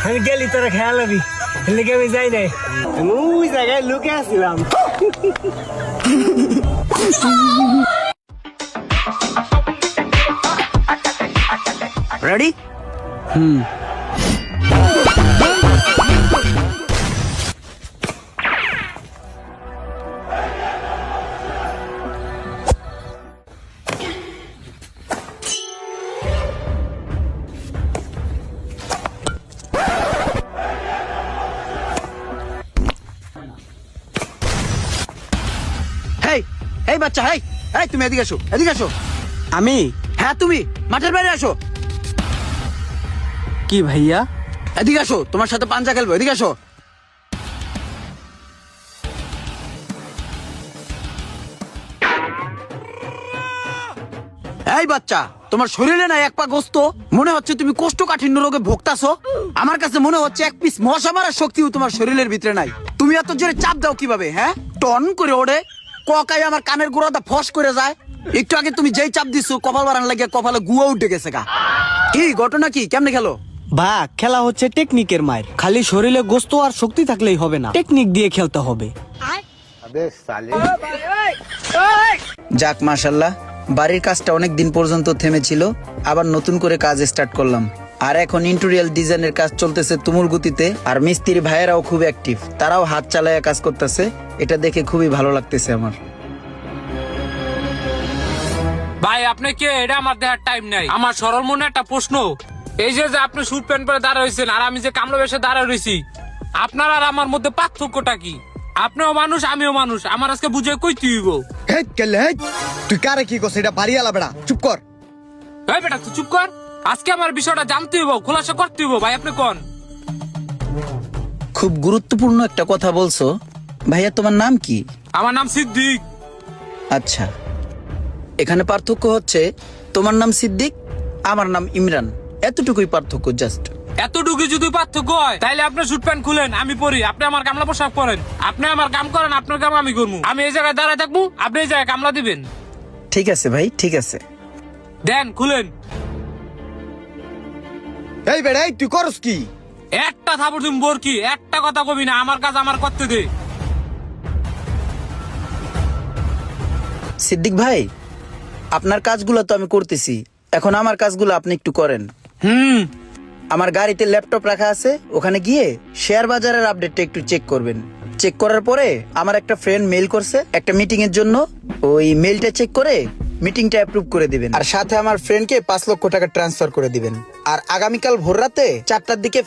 আমি গেলি তোরা খেয়াল হবি, লেগে আমি যাই নাই, আমি ওই জায়গায় লুকে আসছিলাম। রেডি? হেই, এই বাচ্চা, হেই, এই তুমি এদিকে আসো, এদিকে আসো। আমি? হ্যাঁ তুমি, মাঠের বাইরে আসো। কি ভাইয়া? এদিকে আসো, তোমার সাথে পাঞ্জা খেলবো, এদিকে আসো। এই বাচ্চা, তোমার শরীরে নাই এক পা গোস্ত, মনে হচ্ছে তুমি কোষ্ঠকাঠিন্য রোগে ভোগতাছো। আমার কাছে মনে হচ্ছে এক পিস মশা মারার শক্তিও তোমার শরীরের ভিতরে নাই। তুমি এত জোরে চাপ দাও কিভাবে? হ্যাঁ, টন করে ওড়ে, ককাই আমার কানের গোড়াটা ফস করে যায়। একটু আগে তুমি যেই চাপ দিছো, কপাল বাড়ান লাগে কপালে গুয়া উঠে গেছে গা। কি ঘটনা, কি কেমনে খেলো? বা খেলা হচ্ছে টেকনিকের মায়ের। খালি শরীরে গোস্ত আর শক্তি থাকলেই হবে না, টেকনিক দিয়ে খেলতে হবে। যাক মাশাল্লাহ, বাড়ির কাজটা অনেক দিন পর্যন্ত থেমেছিল, আবার নতুন করে কাজ স্টার্ট করলাম। আর এখন ইন্টেরিয়র ডিজাইনের কাজ চলতেছে তুমুল গতিতে। আর মিস্ত্রি ভাইয়েরাও খুব অ্যাক্টিভ, তারাও হাত চালায়া কাজ করতেছে। এটা দেখে খুবই ভালো লাগতেছে আমার। ভাই আপনি কে? এটা আমার দেখার টাইম নাই। আমার সরল মনে একটা প্রশ্ন, এই যে যে আপনি স্যুট প্যান্ট পরে দাঁড়া রয়েছেন আর আমি যে কামলা বেশে দাঁড়া রয়েছি, আপনার আর আমার মধ্যে পার্থক্যটা কি? আপনিও মানুষ, আমিও মানুষ, আমার আজকে বুঝে কইতে হইব। হেট কেলে হেট, তুই কারে কি করছিস? এটা বাড়ি আলা বেড়া, চুপ কর। এই বেটা তুই চুপ কর, আজকে আমার বিষয়টা জানতে হইব, খোলাসা করতে হইব। ভাই আপনি কোন? খুব গুরুত্বপূর্ণ একটা কথা বলছো। ভাইয়া তোমার নাম কি? আমার নাম সিদ্দিক। আচ্ছা, এখানে পার্থক্য হচ্ছে তোমার নাম সিদ্দিক, আমার নাম ইমরান, এতটুকুই পার্থক্য জাস্ট। এতটুকু যদি পার্থক্য হয় তাহলে আপনি স্যুট প্যান্ট খুলেন, আমি পরি, আপনি আমার কামলা পোশাক পরেন। আপনি আমার কাম করেন, আপনার কাম আমি করবো। আমি এই জায়গায় দাঁড়ায় থাকবো, আপনি এই জায়গায় কামলা দিবেন। ঠিক আছে ভাই, ঠিক আছে। দেন খুলেন। এই বেড়া, এই তুই করস কি? একটা থাপড় তুমি বোরকি, একটা কথা কবি না, আমার কাজ আমার করতে দে। সিদ্দিক ভাই, আপনার কাজগুলো তো আমি করতেছি, এখন আমার কাজগুলো আপনি একটু করেন। আমার গাড়িতে ল্যাপটপ রাখা আছে, ওখানে গিয়ে শেয়ার বাজারের আপডেটটা একটু চেক করবেন। চেক করার পরে আমার একটা ফ্রেন্ড মেইল করছে একটা মিটিং এর জন্য, ওই মেইলটা চেক করে মিটিংটা অ্যাপ্রুভ করে দিবেন। আর সাথে আমার ফ্রেন্ডকে 5 লক্ষ টাকা ট্রান্সফার করে দিবেন। আর আগামীকাল ভোর রাতে 4টার দিকে